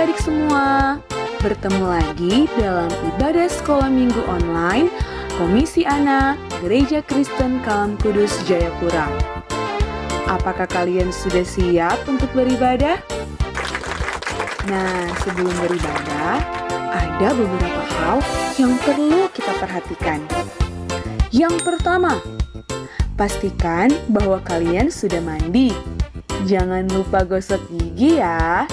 adik-adik semua, bertemu lagi dalam ibadah sekolah minggu online Komisi Anak Gereja Kristen Kalam Kudus Jayapura. Apakah kalian sudah siap untuk beribadah? Nah, sebelum beribadah, ada beberapa hal yang perlu kita perhatikan. Yang pertama, pastikan bahwa kalian sudah mandi. Jangan lupa gosok gigi ya.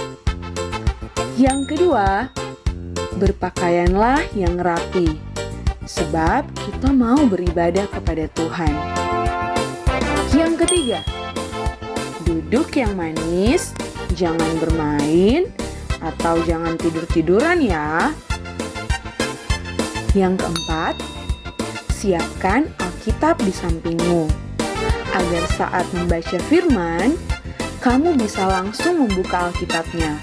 Yang kedua, berpakaianlah yang rapi, sebab kita mau beribadah kepada Tuhan. Yang ketiga, duduk yang manis, jangan bermain, atau jangan tidur-tiduran ya. Yang keempat, siapkan Alkitab di sampingmu, agar saat membaca firman, kamu bisa langsung membuka Alkitabnya.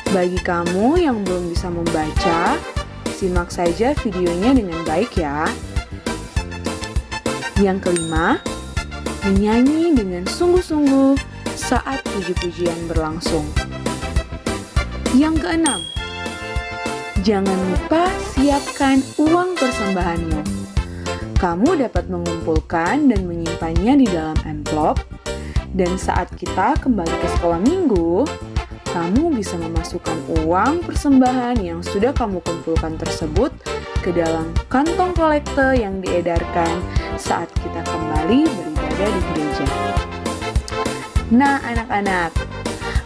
Bagi kamu yang belum bisa membaca, simak saja videonya dengan baik ya. Yang kelima, menyanyi dengan sungguh-sungguh saat puji-pujian berlangsung. Yang keenam, jangan lupa siapkan uang persembahanmu. Kamu dapat mengumpulkan dan menyimpannya di dalam amplop, dan saat kita kembali ke sekolah minggu, kamu bisa memasukkan uang persembahan yang sudah kamu kumpulkan tersebut ke dalam kantong kolekte yang diedarkan saat kita kembali beribadah di gereja. Nah, anak-anak,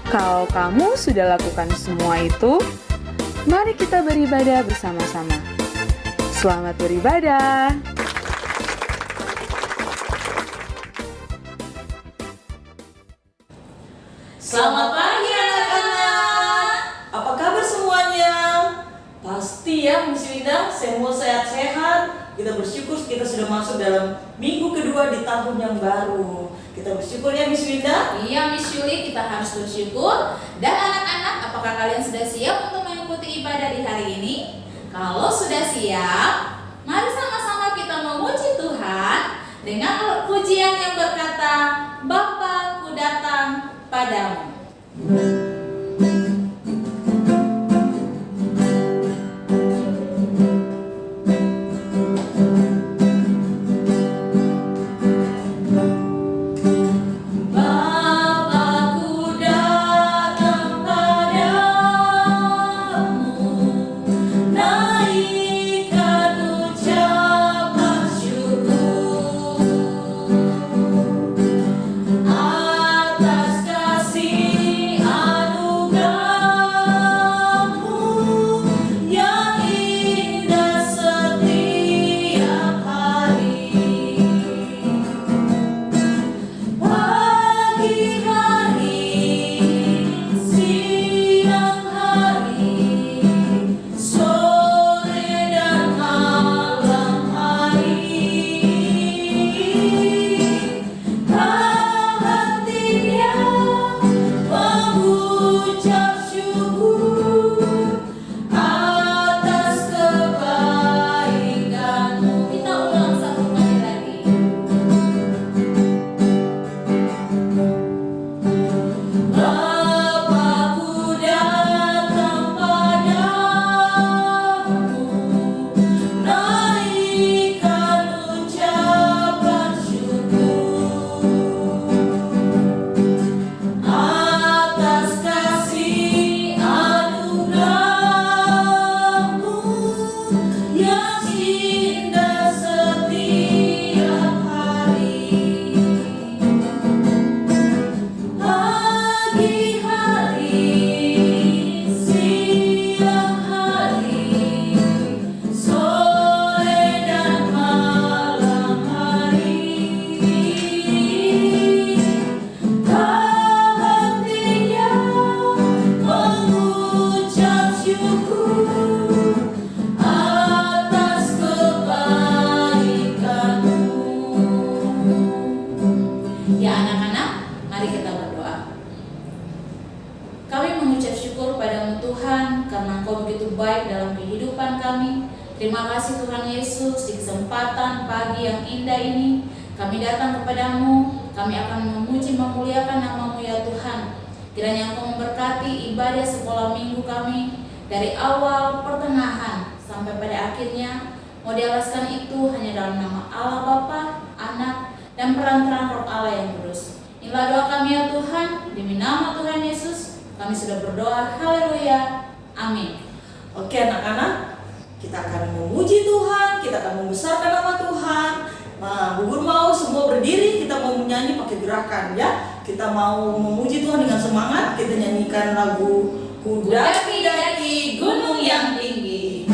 kalau kamu sudah lakukan semua itu, mari kita beribadah bersama-sama. Selamat beribadah! Selamat pagi anak-anak. Apa kabar semuanya? Pasti ya Miss Winda, semua sehat-sehat. Kita bersyukur kita sudah masuk dalam minggu kedua di tahun yang baru. Kita bersyukur ya Miss Winda. Iya Miss Yuli, kita harus bersyukur. Dan anak-anak, apakah kalian sudah siap untuk mengikuti ibadah di hari ini? Kalau sudah siap, mari sama-sama kita memuji Tuhan dengan pujian yang berkata, Bapa, ku datang padamu. Terima kasih Tuhan Yesus di kesempatan pagi yang indah ini. Kami datang kepadamu, kami akan memuji memuliakan nama-Mu ya Tuhan. Kiranya Engkau memberkati ibadah sekolah minggu kami dari awal, pertengahan, sampai pada akhirnya. Mau dialaskan itu hanya dalam nama Allah Bapa, Anak, dan perantaraan Roh Allah yang kudus. Inilah doa kami ya Tuhan, demi nama Tuhan Yesus, kami sudah berdoa. Haleluya. Amin. Oke anak-anak, kita akan memuji Tuhan, kita akan membesarkan nama Tuhan. Nah, Bu Guru mau semua berdiri, kita mau menyanyi pakai gerakan ya. Kita mau memuji Tuhan dengan semangat, kita nyanyikan lagu Kudaki-daki Gunung yang Tinggi.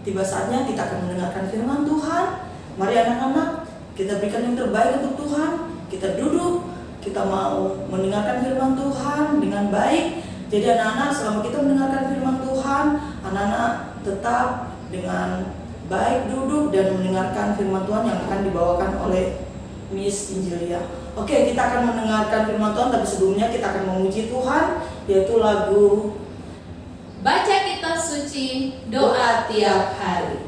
Tiba saatnya kita akan mendengarkan firman Tuhan. Mari anak-anak, kita berikan yang terbaik untuk Tuhan. Kita duduk, kita mau mendengarkan firman Tuhan dengan baik. Jadi anak-anak, selama kita mendengarkan firman Tuhan, anak-anak tetap dengan baik duduk dan mendengarkan firman Tuhan yang akan dibawakan oleh Miss Injilia. Oke, kita akan mendengarkan firman Tuhan, tapi sebelumnya kita akan memuji Tuhan, yaitu lagu Baca Kitab Suci, doa tiap hari.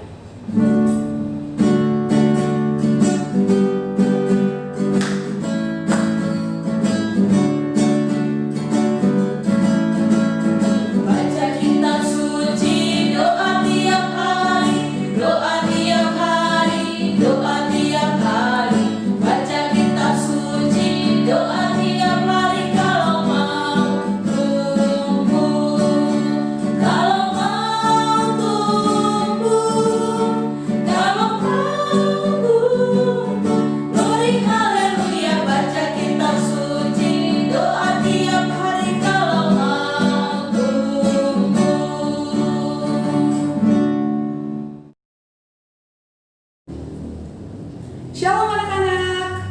Shalom anak-anak.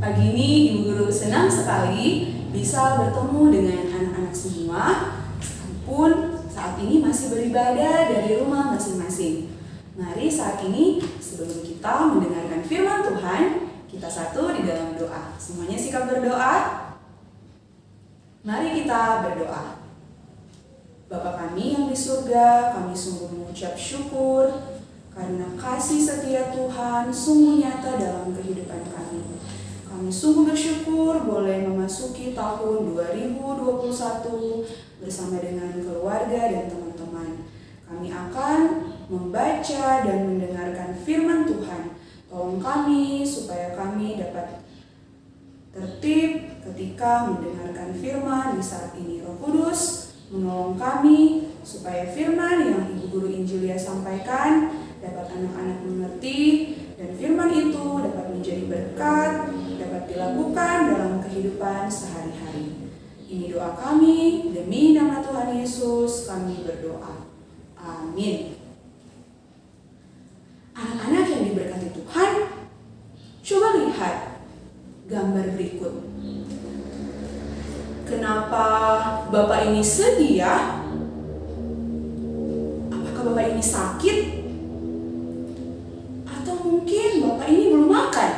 Pagi ini Ibu Guru senang sekali bisa bertemu dengan anak-anak semua, meskipun saat ini masih beribadah dari rumah masing-masing. Mari saat ini sebelum kita mendengarkan firman Tuhan, kita satu di dalam doa. Semuanya sikap berdoa. Mari kita berdoa. Bapa kami yang di surga, kami sungguh mengucap syukur karena kasih setia Tuhan sungguh nyata dalam kehidupan kami. Kami sungguh bersyukur boleh memasuki tahun 2021 bersama dengan keluarga dan teman-teman. Kami akan membaca dan mendengarkan firman Tuhan. Tolong kami supaya kami dapat tertib ketika mendengarkan firman di saat ini. Roh Kudus menolong kami supaya firman yang Ibu Guru Injilia sampaikan dapat anak-anak mengerti dan firman itu dapat menjadi berkat, dapat dilakukan dalam kehidupan sehari-hari. Ini doa kami, demi nama Tuhan Yesus kami berdoa. Amin. Anak-anak yang diberkati Tuhan, coba lihat gambar berikut. Kenapa Bapak ini sedih ya? Apakah Bapak ini sakit? Atau mungkin Bapak ini belum makan?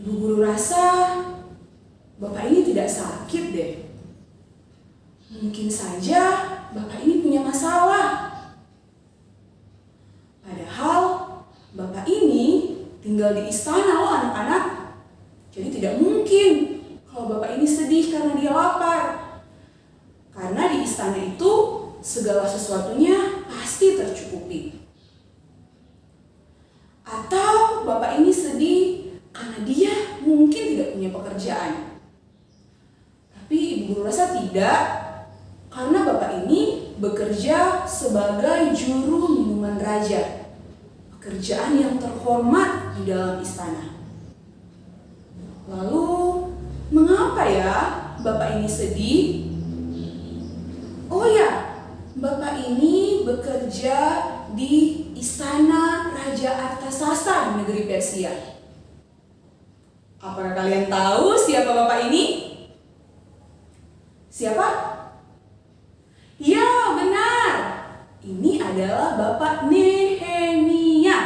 Ibu Guru rasa Bapak ini tidak sakit deh. Mungkin saja Bapak ini punya masalah. Padahal Bapak ini tinggal tinggal di istana loh anak-anak. Jadi tidak mungkin kalau Bapak ini sedih karena dia lapar. Karena di istana itu segala sesuatunya pasti tercukupi. Atau Bapak ini sedih karena dia mungkin tidak punya pekerjaan. Tapi Ibu Guru rasa tidak, karena Bapak ini bekerja sebagai juru minuman raja. Pekerjaan yang terhormat di dalam istana. Lalu, mengapa ya Bapak ini sedih? Oh ya, Bapak ini bekerja di istana Raja Artasasta di negeri Persia. Apakah kalian tahu siapa Bapak ini? Siapa? Ya, benar. Ini adalah Bapak Nehemia.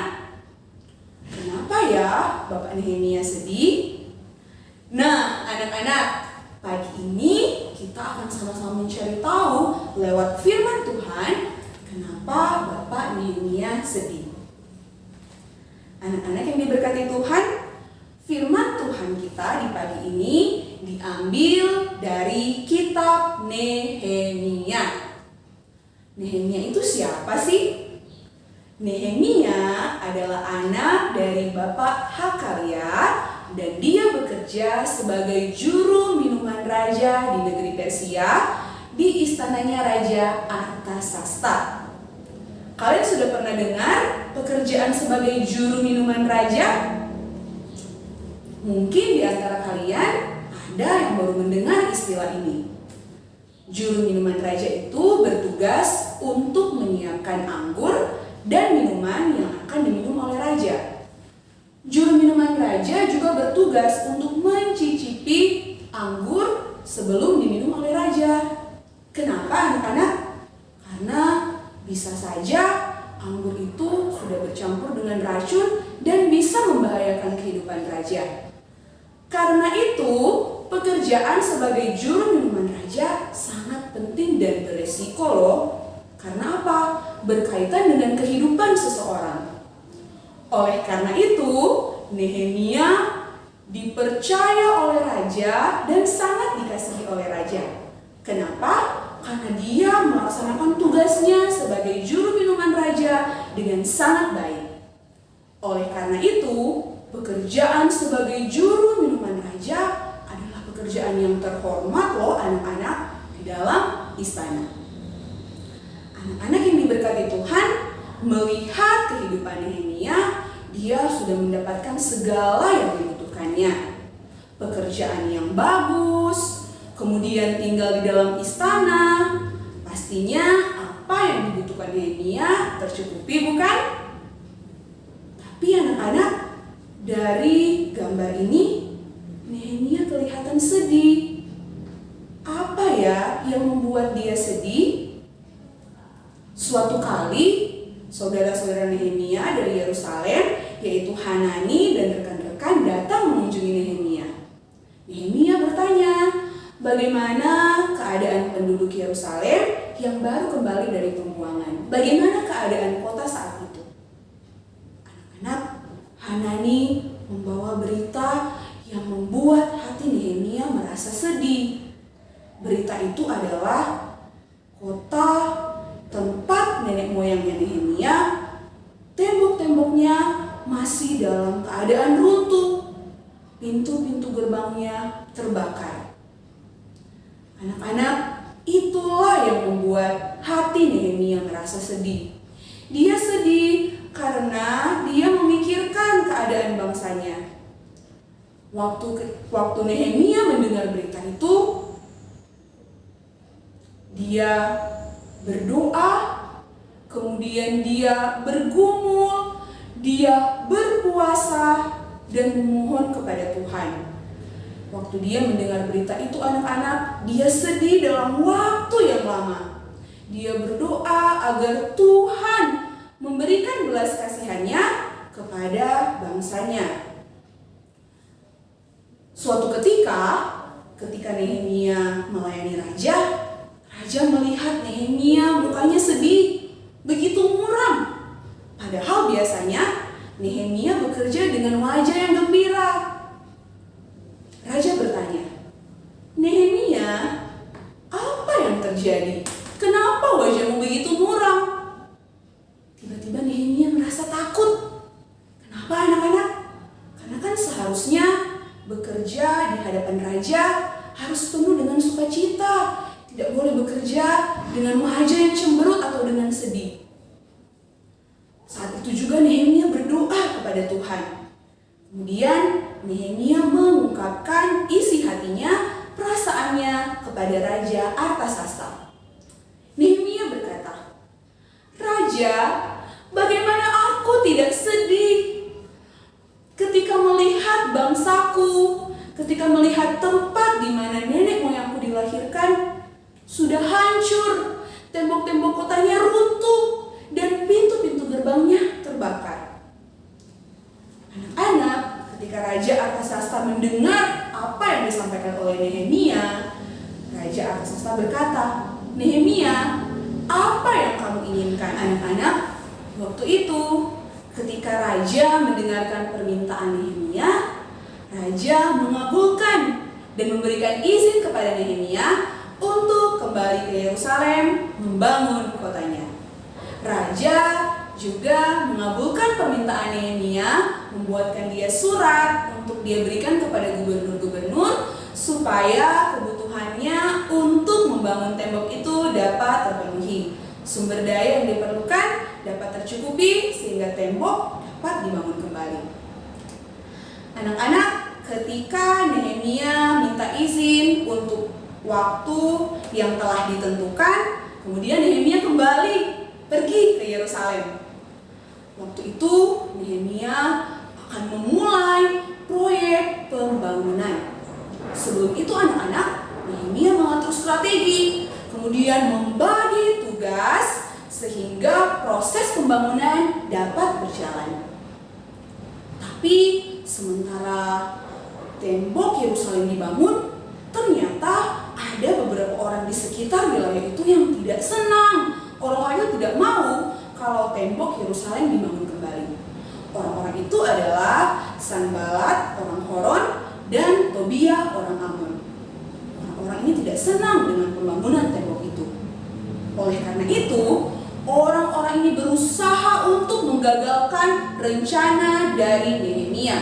Kenapa ya Bapak Nehemia sedih? Nah, anak-anak, pagi ini kita akan sama-sama mencari tahu lewat firman Tuhan kenapa Bapak Nehemia sedih. Anak-anak yang diberkati Tuhan, firman Tuhan kita di pagi ini diambil dari kitab Nehemia. Nehemia itu siapa sih? Nehemia adalah anak dari Bapak Hakalia dan dia bekerja sebagai juru minuman raja di negeri Persia di istananya Raja Artasasta. Kalian sudah pernah dengar pekerjaan sebagai juru minuman raja? Mungkin di antara kalian ada yang baru mendengar istilah ini. Juru minuman raja itu bertugas untuk menyiapkan anggur dan minuman yang akan diminum oleh raja. Juru minuman raja juga bertugas untuk mencicipi anggur sebelum diminum oleh raja. Kenapa anak-anak? Karena bisa saja anggur itu sudah bercampur dengan racun dan bisa membahayakan kehidupan raja. Karena itu, pekerjaan sebagai juru minuman raja sangat penting dan beresiko loh. Karena apa? Berkaitan dengan kehidupan seseorang. Oleh karena itu, Nehemia dipercaya oleh raja dan sangat dikasihi oleh raja. Kenapa? Karena dia melaksanakan tugasnya sebagai juru minuman raja dengan sangat baik. Oleh karena itu, pekerjaan sebagai juru minuman raja adalah pekerjaan yang terhormat loh anak-anak di dalam istana. Anak-anak yang diberkati Tuhan, melihat kehidupan Nehemia, dia sudah mendapatkan segala yang dibutuhkannya. Pekerjaan yang bagus, kemudian tinggal di dalam istana. Pastinya apa yang dibutuhkan Nehemia tercukupi, bukan? Tapi anak-anak, dari gambar ini Nehemia kelihatan sedih. Apa ya yang membuat dia sedih? Suatu kali saudara-saudara Nehemia dari Yerusalem, yaitu Hanani dan rekan-rekan datang mengunjungi Nehemia. Nehemia bertanya, bagaimana keadaan penduduk Yerusalem yang baru kembali dari pembuangan? Bagaimana keadaan kota saat itu? Anak-anak, Hanani membawa berita yang membuat hati Nehemia merasa sedih. Berita itu adalah kota tempat nenek moyangnya Nehemia, tembok-temboknya masih dalam keadaan runtuh. Pintu-pintu gerbangnya terbakar. Anak-anak, itulah yang membuat hati Nehemia merasa sedih. Dia sedih karena dia memikirkan keadaan bangsanya. Waktu Nehemia mendengar berita itu, dia berdoa, kemudian dia bergumul, dia berpuasa dan memohon kepada Tuhan. Waktu dia mendengar berita itu anak-anak, dia sedih dalam waktu yang lama. Dia berdoa agar Tuhan memberikan belas kasihannya kepada bangsanya. Suatu ketika Nehemia melayani raja, raja melihat Nehemia mukanya sedih, begitu muram. Padahal biasanya Nehemia bekerja dengan terjadi? Kenapa wajahmu begitu muram? Tiba-tiba Nehemia merasa takut. Kenapa anak-anak? Karena kan seharusnya bekerja di hadapan raja harus penuh dengan sukacita. Tidak boleh bekerja dengan wajah yang cemberut atau dengan sedih. Saat itu juga Nehemia berdoa kepada Tuhan. Kemudian Nehemia mengungkapkan isi hatinya, perasaannya kepada Raja Artasasta. Nehemia berkata, "Raja, bagaimana aku tidak sedih ketika melihat bangsaku, ketika melihat tempat di mana nenek moyangku dilahirkan sudah hancur, tembok-tembok kotanya runtuh, dan pintu-pintu gerbangnya terbakar." Anak-anak, ketika Raja Artasasta mendengar apa yang disampaikan oleh Nehemia, Raja Artasasta berkata, "Nehemia, apa yang kamu inginkan?" Anak-anak, waktu itu ketika raja mendengarkan permintaan Nehemia, raja mengabulkan dan memberikan izin kepada Nehemia untuk kembali ke Yerusalem membangun kotanya. Raja juga mengabulkan permintaan Nehemia, membuatkan dia surat untuk dia berikan kepada gubernur-gubernur supaya kebutuhannya untuk membangun tembok itu dapat terpenuhi. Sumber daya yang diperlukan dapat tercukupi sehingga tembok dapat dibangun kembali. Anak-anak, ketika Nehemia minta izin untuk waktu yang telah ditentukan, kemudian Nehemia kembali pergi ke Yerusalem. Waktu itu Nehemia akan memulai proyek pembangunan. Sebelum itu anak-anak, Nehemia mengatur strategi, kemudian membagi tugas sehingga proses pembangunan dapat berjalan. Tapi sementara tembok Yerusalem dibangun, ternyata ada beberapa orang di sekitar wilayah itu yang tidak senang. Orang-orang tidak mau kalau tembok Yerusalem dibangun kembali. Orang-orang itu adalah Sanbalat, orang Horon, dan Tobia, orang Amon. Orang-orang ini tidak senang dengan pembangunan tembok itu. Oleh karena itu, orang-orang ini berusaha untuk menggagalkan rencana dari Nehemia.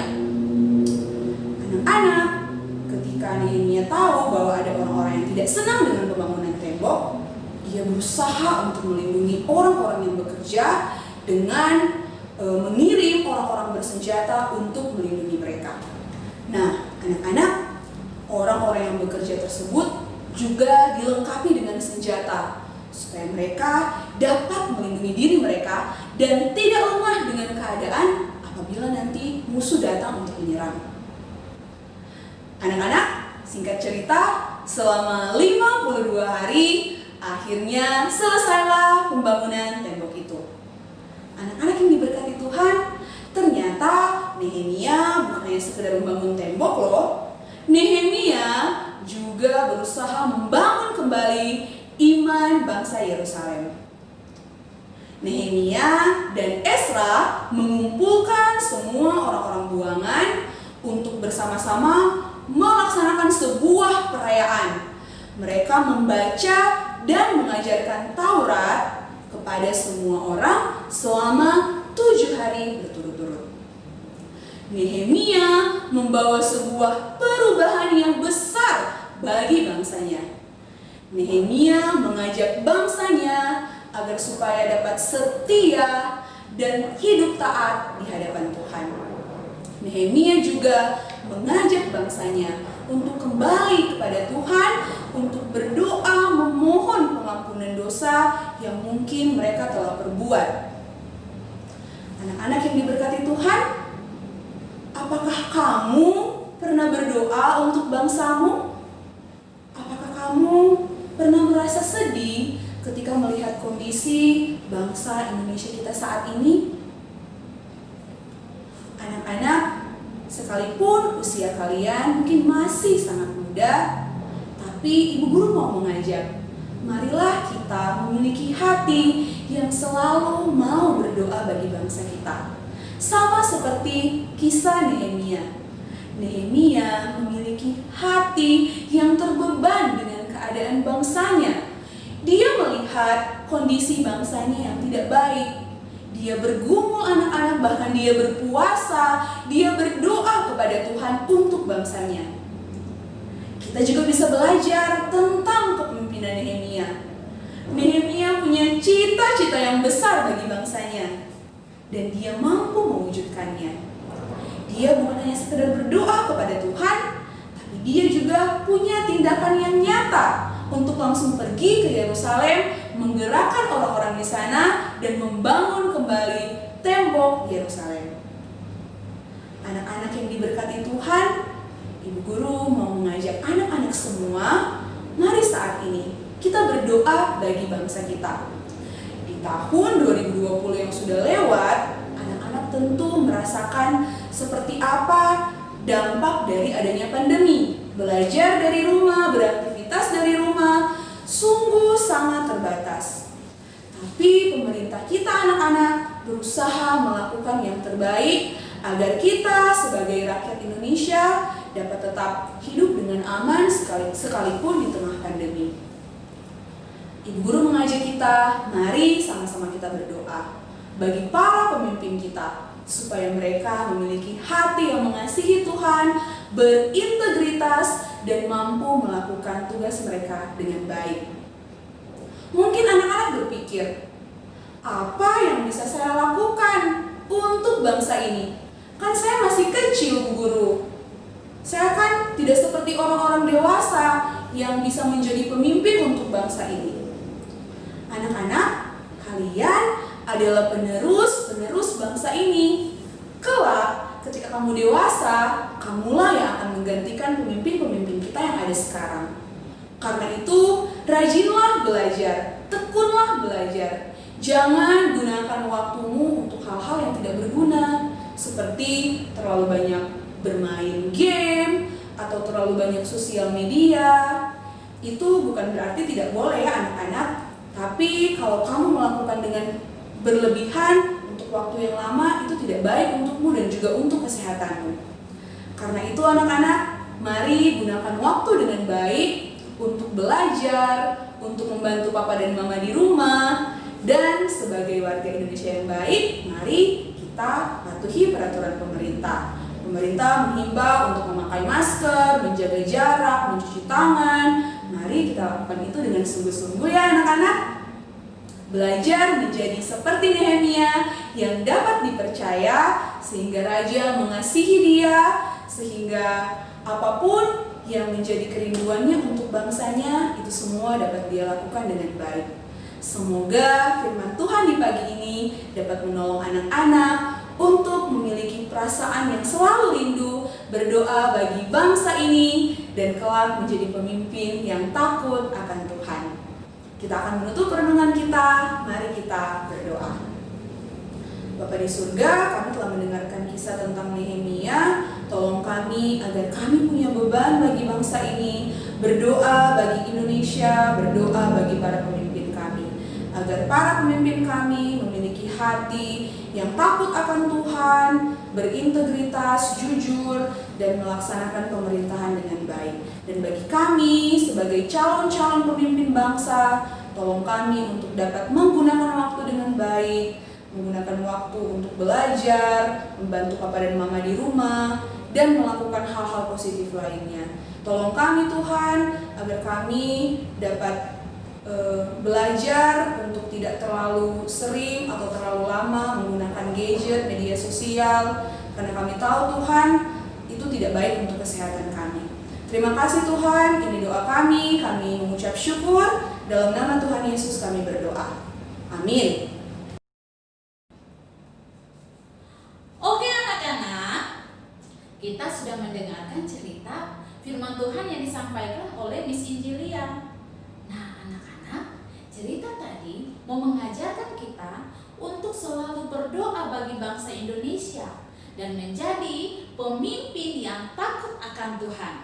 Anak-anak, ketika Nehemia tahu bahwa ada orang-orang yang tidak senang dengan pembangunan tembok, dia berusaha untuk melindungi orang-orang yang bekerja dengan mengirim orang-orang bersenjata untuk melindungi mereka. Nah, anak-anak, orang-orang yang bekerja tersebut juga dilengkapi dengan senjata supaya mereka dapat melindungi diri mereka dan tidak lemah dengan keadaan apabila nanti musuh datang untuk menyerang. Anak-anak, singkat cerita, selama 52 hari akhirnya selesailah pembangunan tembok itu. Anak-anak yang diberkati Tuhan, ternyata Nehemia bukan hanya sekedar membangun tembok loh. Nehemia juga berusaha membangun kembali iman bangsa Yerusalem. Nehemia dan Ezra mengumpulkan semua orang-orang buangan untuk bersama-sama melaksanakan sebuah perayaan. Mereka membaca dan mengajarkan Taurat kepada semua orang selama 7 hari berturut-turut. Nehemia membawa sebuah perubahan yang besar bagi bangsanya. Nehemia mengajak bangsanya agar supaya dapat setia dan hidup taat di hadapan Tuhan. Nehemia juga mengajak bangsanya untuk kembali kepada Tuhan, untuk berdoa memohon pengampunan dosa yang mungkin mereka telah perbuat. Anak-anak yang diberkati Tuhan, apakah kamu pernah berdoa untuk bangsamu? Apakah kamu pernah merasa sedih ketika melihat kondisi bangsa Indonesia kita saat ini? Anak-anak, sekalipun usia kalian mungkin masih sangat muda, tapi Ibu Guru mau mengajak, marilah kita memiliki hati yang selalu mau berdoa bagi bangsa kita. Sama seperti kisah Nehemia. Nehemia memiliki hati yang terbeban dengan keadaan bangsanya. Dia melihat kondisi bangsanya yang tidak baik. Dia bergumul anak-anak, bahkan dia berpuasa, dia berdoa kepada Tuhan untuk bangsanya. Kita juga bisa belajar tentang kepemimpinan Nehemia. Nehemia punya cita-cita yang besar bagi bangsanya, dan dia mampu mewujudkannya. Dia bukan hanya sekedar berdoa kepada Tuhan, tapi dia juga punya tindakan yang nyata untuk langsung pergi ke Yerusalem, menggerakkan orang-orang di sana, dan membangun kembali tembok Yerusalem. Anak-anak yang diberkati Tuhan, Ibu Guru mau mengajak anak-anak semua, mari saat ini kita berdoa bagi bangsa kita. Di tahun 2020 yang sudah lewat, anak-anak tentu merasakan seperti apa dampak dari adanya pandemi. Belajar dari rumah, beraktivitas dari rumah, sungguh sangat terbatas. Tapi pemerintah kita anak-anak berusaha melakukan yang terbaik agar kita sebagai rakyat Indonesia dapat tetap hidup dengan aman sekalipun di tengah pandemi. Ibu Guru mengajak kita, mari sama-sama kita berdoa bagi para pemimpin kita, supaya mereka memiliki hati yang mengasihi Tuhan, berintegritas, dan mampu melakukan tugas mereka dengan baik. Mungkin anak-anak berpikir, apa yang bisa saya lakukan untuk bangsa ini? Kan saya masih kecil, Bu Guru. Saya kan tidak seperti orang-orang dewasa yang bisa menjadi pemimpin untuk bangsa ini. Anak-anak, kalian adalah penerus bangsa ini. Kelak, ketika kamu dewasa, kamulah yang akan menggantikan pemimpin-pemimpin kita yang ada sekarang. Karena itu, rajinlah belajar, tekunlah belajar. Jangan gunakan waktumu untuk hal-hal yang tidak berguna, seperti terlalu banyak bermain game atau terlalu banyak sosial media. Itu bukan berarti tidak boleh ya anak-anak, tapi kalau kamu melakukan dengan berlebihan untuk waktu yang lama, itu tidak baik untukmu dan juga untuk kesehatanmu. Karena itu anak-anak, mari gunakan waktu dengan baik untuk belajar, untuk membantu papa dan mama di rumah, dan sebagai warga Indonesia yang baik, mari kita patuhi peraturan pemerintah. Pemerintah menghimbau untuk memakai masker, menjaga jarak, mencuci tangan. Mari kita lakukan itu dengan sungguh-sungguh ya anak-anak. Belajar menjadi seperti Nehemia yang dapat dipercaya sehingga raja mengasihi dia, sehingga apapun yang menjadi kerinduannya untuk bangsanya itu semua dapat dia lakukan dengan baik. Semoga firman Tuhan di pagi ini dapat menolong anak-anak untuk memiliki perasaan yang selalu rindu berdoa bagi bangsa ini dan kelak menjadi pemimpin yang takut akan Tuhan. Kita akan menutup renungan kita, mari kita berdoa. Bapa di surga, kami telah mendengarkan kisah tentang Nehemia. Tolong kami agar kami punya beban bagi bangsa ini, berdoa bagi Indonesia, berdoa bagi para pemimpin kami, agar para pemimpin kami memiliki hati yang takut akan Tuhan, berintegritas, jujur, dan melaksanakan pemerintahan dengan baik. Dan bagi kami sebagai calon-calon pemimpin bangsa, tolong kami untuk dapat menggunakan waktu dengan baik, menggunakan waktu untuk belajar, membantu papa dan mama di rumah, dan melakukan hal-hal positif lainnya. Tolong kami Tuhan, agar kami dapat belajar untuk tidak terlalu sering atau terlalu lama menggunakan gadget, media sosial, karena kami tahu Tuhan itu tidak baik untuk kesehatan kami. Terima kasih Tuhan, ini doa kami mengucap syukur, dalam nama Tuhan Yesus kami berdoa. Amin. Oke anak-anak, kita sudah mendengarkan cerita firman Tuhan yang disampaikan oleh Miss Injilia. Nah anak-anak, cerita tadi mau mengajarkan kita untuk selalu berdoa bagi bangsa Indonesia dan menjadi pemimpin yang takut akan Tuhan.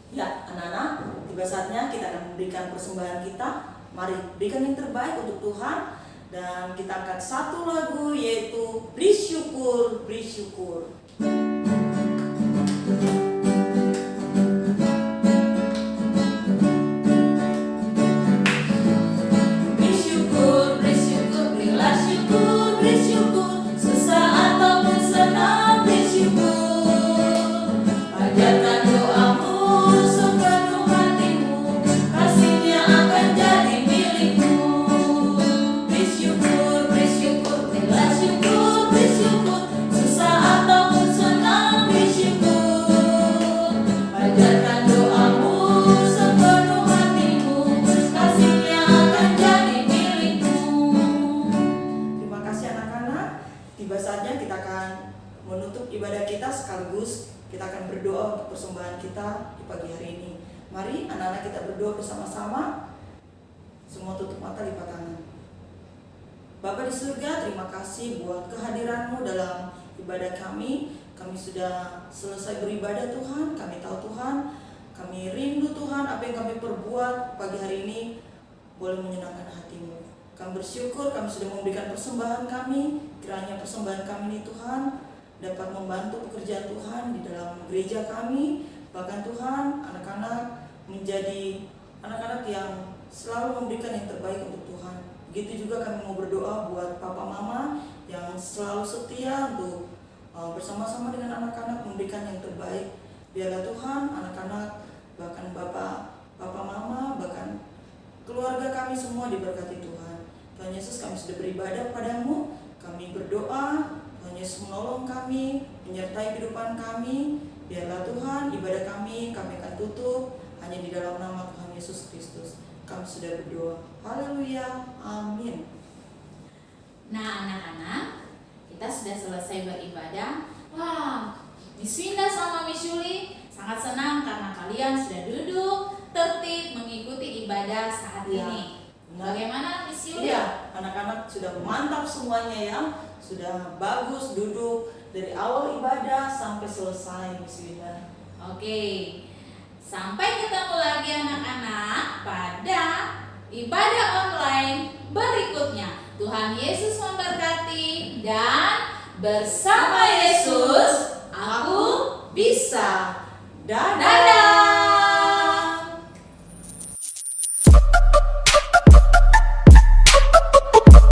Ya anak-anak, tiba saatnya kita akan memberikan persembahan kita. Mari berikan yang terbaik untuk Tuhan. Dan kita akan satu lagu, yaitu Beri Syukur, Beri Syukur. kita di pagi hari ini. Mari anak-anak kita berdoa bersama-sama. Semua tutup mata, lipat tangan. Bapa di surga, terima kasih buat kehadiran-Mu dalam ibadah kami. Kami sudah selesai beribadah Tuhan. Kami tahu Tuhan, kami rindu Tuhan apa yang kami perbuat pagi hari ini boleh menyenangkan hati-Mu. Kami bersyukur kami sudah memberikan persembahan kami. Kiranya persembahan kami ini Tuhan dapat membantu pekerjaan Tuhan di dalam gereja kami. Bahkan Tuhan, anak-anak menjadi anak-anak yang selalu memberikan yang terbaik untuk Tuhan. Begitu juga kami mau berdoa buat papa mama yang selalu setia untuk bersama-sama dengan anak-anak memberikan yang terbaik. Biarlah Tuhan, anak-anak, bahkan bapak mama, bahkan keluarga kami semua diberkati Tuhan. Tuhan Yesus, kami sudah beribadah padamu. Kami berdoa, Tuhan Yesus menolong kami, menyertai kehidupan kami. Biarlah Tuhan, ibadah kami akan tutup hanya di dalam nama Tuhan Yesus Kristus. Kami sudah berdoa. Haleluya. Amin. Nah, anak-anak, kita sudah selesai beribadah. Wah, Miss Winda sama Miss Yuli sangat senang karena kalian sudah duduk tertib mengikuti ibadah saat Ya, ini. benar. Bagaimana Miss Yuli? Iya, anak-anak sudah mantap semuanya ya. Sudah bagus duduk dari awal ibadah sampai selesai, Miss Winda. Oke, sampai ketemu lagi anak-anak pada ibadah online berikutnya. Tuhan Yesus memberkati dan bersama Yesus aku bisa. Dadah. Dadah.